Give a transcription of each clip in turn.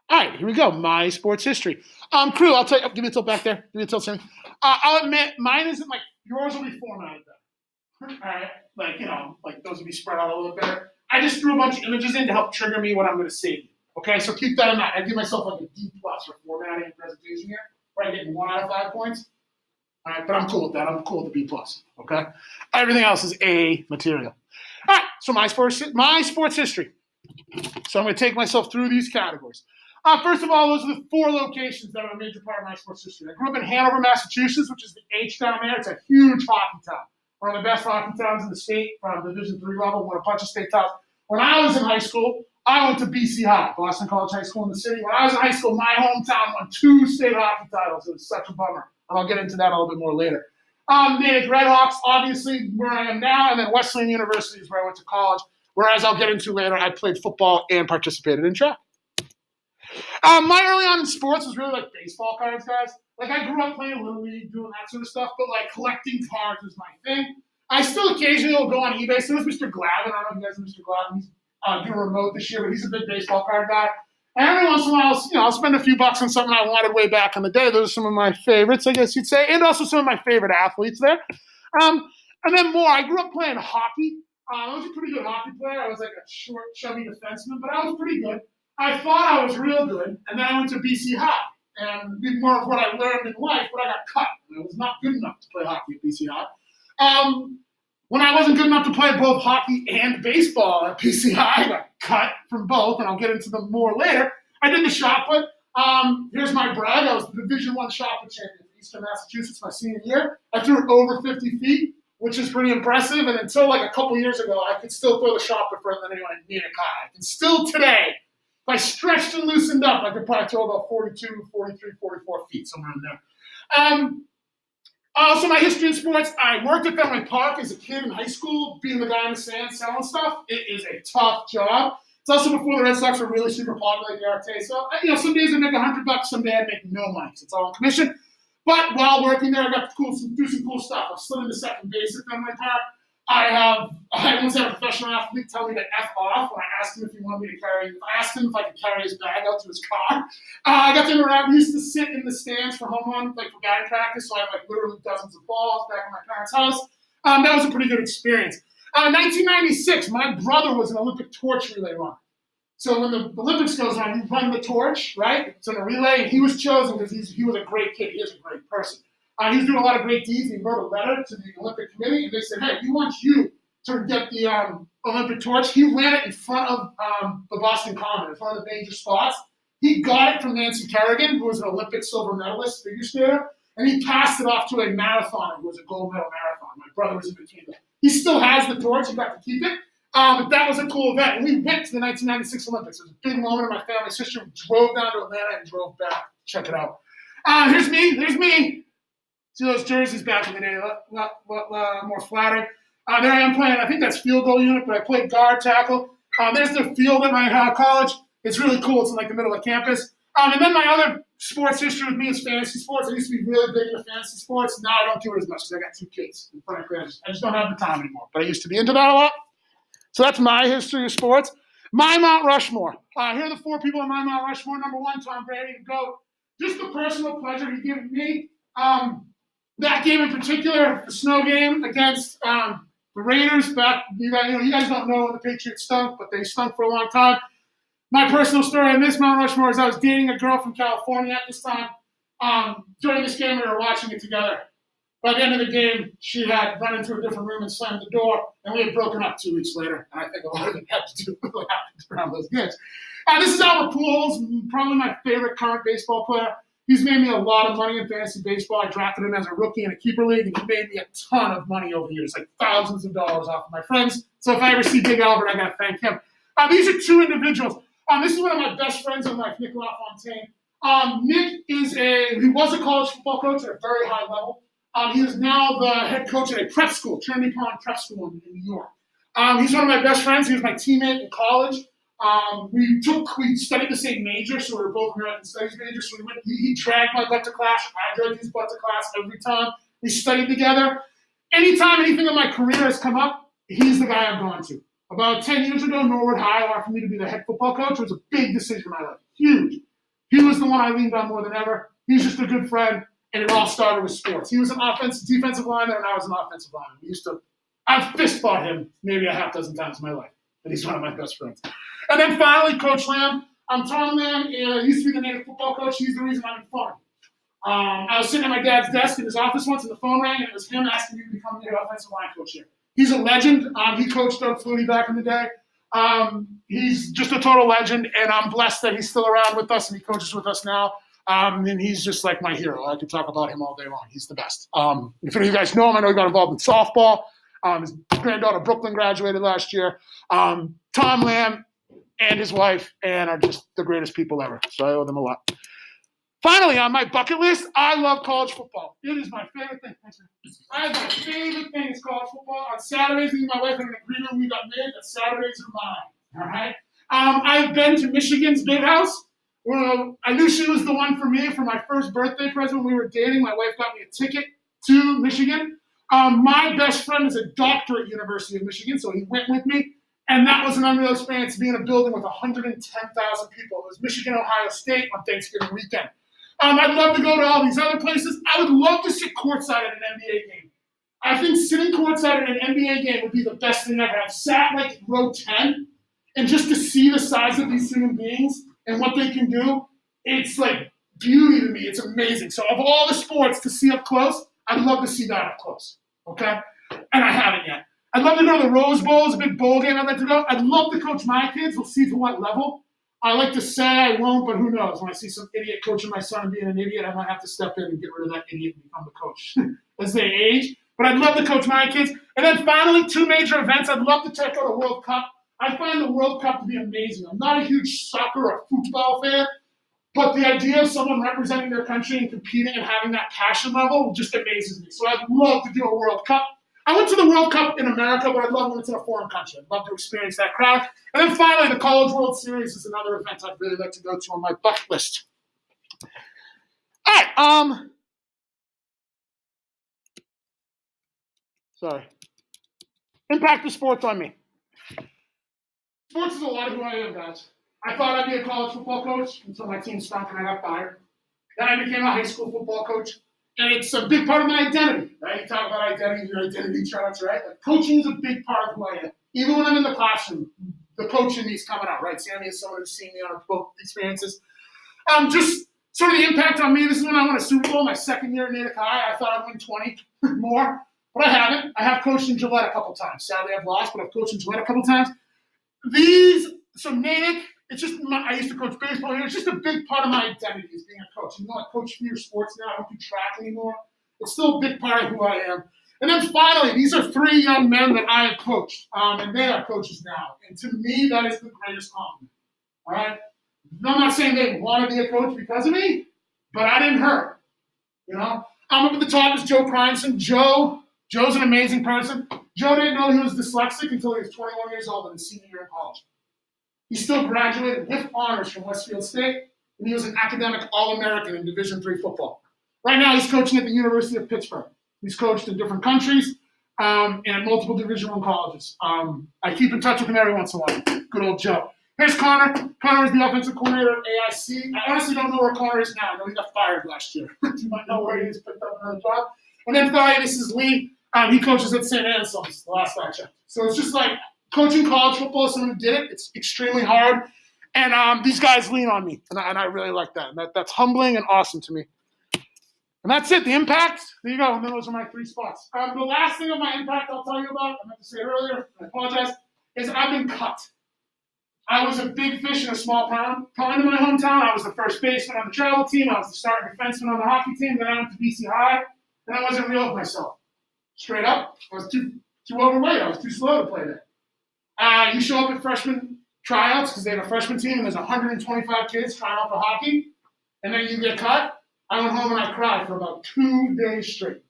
All right, here we go. My sports history. Crew, I'll tell you. Give me a tilt back there. Give me a tilt, Sammy. I'll admit, mine isn't like yours. Will be formatted better. All right, like those will be spread out a little better. I just threw a bunch of images in to help trigger me what I'm going to say. Okay, so keep that in mind. I give myself like a D plus for formatting and presentation here, where I get 1 out of 5 points. All right, but I'm cool with that. I'm cool with the B plus. Okay, everything else is A material. All right, so my sports history. So I'm going to take myself through these categories. First of all, those are the 4 locations that are a major part of my sports history. I grew up in Hanover, Massachusetts, which is the H down there. It's a huge hockey town. One of the best hockey towns in the state from Division III level, won a bunch of state titles. When I was in high school, I went to BC High, Boston College High School in the city. When I was in high school, my hometown won 2 state hockey titles. It was such a bummer. And I'll get into that a little bit more later. The Red Hawks, obviously, where I am now, and then Wesleyan University is where I went to college. Whereas I'll get into later, I played football and participated in track. My early on in sports was really like baseball cards, guys. Like I grew up playing Little League, doing that sort of stuff, but like collecting cards was my thing. I still occasionally will go on eBay. So there's Mr. Glavin. I don't know if you guys know Mr. Glavin. He's doing a remote this year, but he's a big baseball card guy. And every once in a while, I'll spend a few bucks on something I wanted way back in the day. Those are some of my favorites, I guess you'd say, and also some of my favorite athletes there. And then more. I grew up playing hockey. I was a pretty good hockey player. I was like a short, chubby defenseman, but I was pretty good. I thought I was real good, and then I went to BC High, and did more of what I learned in life, but I got cut. I was not good enough to play hockey at BC High. When I wasn't good enough to play both hockey and baseball at BC High, I got cut from both, and I'll get into them more later. I did the shot put. Here's my brag. I was the Division I shot put champion for Eastern Massachusetts my senior year. I threw it over 50 feet, which is pretty impressive. And until like a couple years ago, I could still throw the shot put further than anyone in Nina Kai. I can still today, if I stretched and loosened up, I could probably throw about 42, 43, 44 feet, somewhere in there. Also, my history in sports, I worked at Fenway Park as a kid in high school, being the guy in the sand selling stuff. It is a tough job. It's also before the Red Sox were really super popular like they are today. So, some days I'd make $100, some days I'd make no money. So it's all on commission. But while working there, I got to do some cool stuff. I slid into second base at Fenway Park. I once had a professional athlete tell me to F off when I asked him if he wanted me to carry. I asked him if I could carry his bag out to his car. I got to interact. We used to sit in the stands for home run, like for batting practice. So I have literally dozens of balls back in my parents' house. That was a pretty good experience. In 1996, my brother was an Olympic torch relay runner. So when the Olympics goes on, you run the torch, right? It's in a relay, and he was chosen because he was a great kid. He is a great person. He was doing a lot of great deeds. He wrote a letter to the Olympic Committee, and they said, hey, we want you to get the Olympic torch. He ran it in front of the Boston Common. It's one of the major spots. He got it from Nancy Kerrigan, who was an Olympic silver medalist figure skater, and he passed it off to a marathoner who was a gold medal marathon. My brother was in between them. He still has the torch. He got to keep it. But that was a cool event. And we went to the 1996 Olympics. It was a big moment in my family's history. We drove down to Atlanta and drove back. Check it out. Here's me. See those jerseys back in the day, a lot more flattering. There I am playing, I think that's field goal unit, but I played guard tackle. There's the field at my college. It's really cool. It's in like the middle of campus. And then my other sports history with me is fantasy sports. I used to be really big into fantasy sports. Now I don't do it as much because I got 2 kids. And frankly, I just don't have the time anymore. But I used to be into that a lot. So that's my history of sports. My Mount Rushmore. Here are the 4 people in my Mount Rushmore. Number 1, Tom Brady, the GOAT. Just the personal pleasure he gave me. That game in particular, the snow game against the Raiders back, you guys don't know when the Patriots stunk, but they stunk for a long time. My personal story on this Mount Rushmore is I was dating a girl from California at this time. During this game, we were watching it together. By the end of the game, she had run into a different room and slammed the door, and we had broken up 2 weeks later. And I think a lot of it had to do with what happened around those games. This is Albert Pujols, probably my favorite current baseball player. He's made me a lot of money in fantasy baseball. I drafted him as a rookie in a keeper league, and he made me a ton of money over the years, like thousands of dollars off of my friends. So if I ever see Big Albert, I got to thank him. These are 2 individuals. This is one of my best friends in life, Nick LaFontaine. Nick he was a college football coach at a very high level. He is now the head coach at a prep school, Trinity Pond Prep School in New York. He's one of my best friends. He was my teammate in college. We studied the same major, so we were both American Studies majors. So he dragged my butt to class. I dragged his butt to class every time. We studied together. Anytime anything in my career has come up, he's the guy I've gone to. About 10 years ago, Norwood High offered me to be the head football coach. It was a big decision in my life, huge. He was the one I leaned on more than ever. He's just a good friend, and it all started with sports. He was an defensive lineman, and I was an offensive lineman. I've fist fought him maybe a half dozen times in my life, but he's one of my best friends. And then finally, Coach Lamb. Tom Lamb used to be the native football coach. He's the reason I'm in Florida. I was sitting at my dad's desk in his office once, and the phone rang, and it was him asking me to become the offensive line coach here. He's a legend. He coached Doug Flutie back in the day. He's just a total legend, and I'm blessed that he's still around with us, and he coaches with us now. And he's just like my hero. I could talk about him all day long. He's the best. If any of you guys know him, I know he got involved in softball. His granddaughter Brooklyn graduated last year. Tom Lamb and his wife and are just the greatest people ever. So I owe them a lot. Finally, on my bucket list, I love college football. It is my favorite thing. My favorite thing is college football. On Saturdays, me and my wife had an agreement we got made that Saturdays are mine. All right. I've been to Michigan's Big House. Well, I knew she was the one for me for my first birthday present when we were dating. My wife got me a ticket to Michigan. My best friend is a doctor at University of Michigan, so he went with me. And that was an unreal experience to be in a building with 110,000 people. It was Michigan, Ohio State on Thanksgiving weekend. I'd love to go to all these other places. I would love to sit courtside at an NBA game. I think sitting courtside at an NBA game would be the best thing ever. I've sat like row 10, and just to see the size of these human beings and what they can do, it's like beauty to me. It's amazing. So of all the sports to see up close, I'd love to see that up close, okay? And I haven't yet. I'd love to go to the Rose Bowl. It's a big bowl game I'd like to go. I'd love to coach my kids. We'll see to what level. I like to say I won't, but who knows? When I see some idiot coaching my son and being an idiot, I might have to step in and get rid of that idiot and become the coach as they age. But I'd love to coach my kids. And then finally, 2 major events. I'd love to check out a World Cup. I find the World Cup to be amazing. I'm not a huge soccer or football fan, but the idea of someone representing their country and competing and having that passion level just amazes me. So I'd love to do a World Cup. I went to the World Cup in America, but I'd love when it's in a foreign country. I'd love to experience that crowd. And then finally, the College World Series is another event I'd really like to go to on my bucket list. All right. Sorry. Impact of sports on me. Sports is a lot of who I am, guys. I thought I'd be a college football coach until my team stunk and I got fired. Then I became a high school football coach. And it's a big part of my identity, right? You talk about identity, your identity charts, right? Like coaching is a big part of who I am. Even when I'm in the classroom, the coach in me is coming out, right? Sammy is someone who's seen me on both experiences. Just sort of the impact on me. This is when I won a Super Bowl, my second year at Natick High. I thought I'd win 20 more, but I haven't. I have coached in Gillette a couple times. Sadly, I've lost, but I've coached in Gillette a couple times. So Natick, it's just, I used to coach baseball here. It's just a big part of my identity is being a coach. You know, I coach fewer sports now. I don't do track anymore. It's still a big part of who I am. And then finally, these are 3 young men that I have coached, and they are coaches now. And to me, that is the greatest compliment. All right? I'm not saying they want to be a coach because of me, but I didn't hurt. You know? Up at the top is Joe Kreinson. Joe's an amazing person. Joe didn't know he was dyslexic until he was 21 years old in his senior year in college. He still graduated with honors from Westfield State, and he was an academic All-American in Division III football. Right now, he's coaching at the University of Pittsburgh. He's coached in different countries and multiple Division I colleges. I keep in touch with him every once in a while. Good old Joe. Here's Connor. Connor is the offensive coordinator at AIC. I honestly don't know where Connor is now. I know he got fired last year. You might know where he is, picked up another job. And then finally, this is Lee. He coaches at St. Anselm's, the last I checked. So it's just like coaching college football, someone who did it, it's extremely hard. And these guys lean on me, and I really like that. And that's humbling and awesome to me. And that's it, the impact. There you go, and then those are my 3 spots. The last thing of my impact I'll tell you about, I meant to say earlier, I apologize, is I've been cut. I was a big fish in a small pond in my hometown. I was the first baseman on the travel team. I was the starting defenseman on the hockey team. Then I went to BC High, and I wasn't real with myself. Straight up, I was too overweight. I was too slow to play there. You show up at freshman tryouts because they have a freshman team, and there's 125 kids trying out for hockey, and then you get cut. I went home and I cried for about 2 days straight.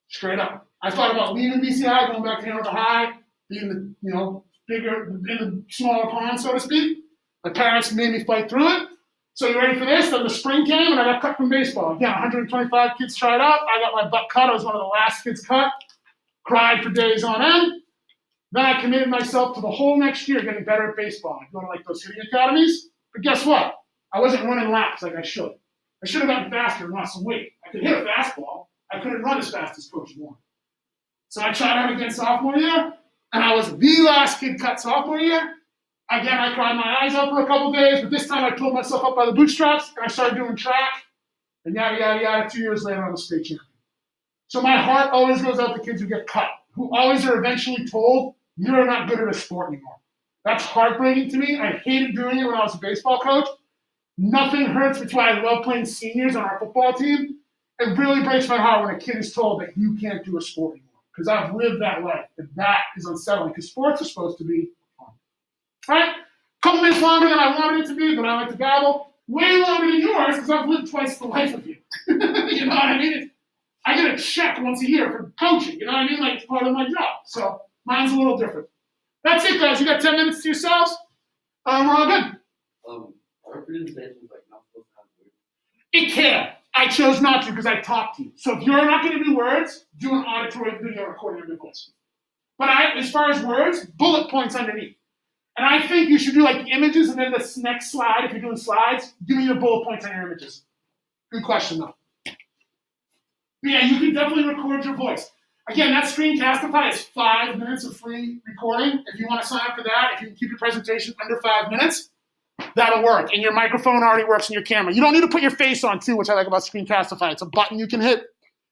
Straight up. I thought about leaving BC High, going back to Hanover High, being the, bigger, in the smaller pond, so to speak. My parents made me fight through it. So you ready for this? Then the spring came and I got cut from baseball. Again, 125 kids tried out. I got my butt cut. I was one of the last kids cut. Cried for days on end. Then I committed myself to the whole next year getting better at baseball. I'd go to like those hitting academies. But guess what? I wasn't running laps like I should. I should have gotten faster and lost some weight. I could hit a fastball. I couldn't run as fast as Coach wanted. So I tried out again sophomore year, and I was the last kid cut sophomore year. Again, I cried my eyes out for a couple days, but this time I pulled myself up by the bootstraps, and I started doing track, and yada, yada, yada. 2 years later, I'm a state champion. So my heart always goes out to kids who get cut, who always are eventually told, you're not good at a sport anymore. That's heartbreaking to me. I hated doing it when I was a baseball coach. Nothing hurts, which is why I love playing seniors on our football team. It really breaks my heart when a kid is told that you can't do a sport anymore, because I've lived that life, and that is unsettling, because sports are supposed to be fun. All right? A couple minutes longer than I wanted it to be, but I like to babble. Way longer than yours, because I've lived twice the life of you. You know what I mean? I get a check once a year for coaching. You know what I mean? Like, it's part of my job. So mine's a little different. That's it, guys. You got 10 minutes to yourselves. We're all good. Our presentation's like not supposed to have words. It can. I chose not to because I talked to you. So if you're not going to do words, do an auditory video recording of your voice. But as far as words, bullet points underneath. And I think you should do like images, and then the next slide, if you're doing slides, give me your bullet points on your images. Good question, though. But yeah, you can definitely record your voice. Again, that Screencastify is 5 minutes of free recording. If you want to sign up for that, if you can keep your presentation under 5 minutes, that'll work. And your microphone already works in your camera. You don't need to put your face on, too, which I like about Screencastify. It's a button you can hit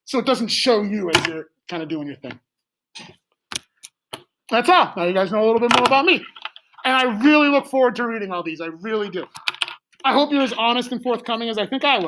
so it doesn't show you as you're kind of doing your thing. That's all. Now you guys know a little bit more about me. And I really look forward to reading all these. I really do. I hope you're as honest and forthcoming as I think I will.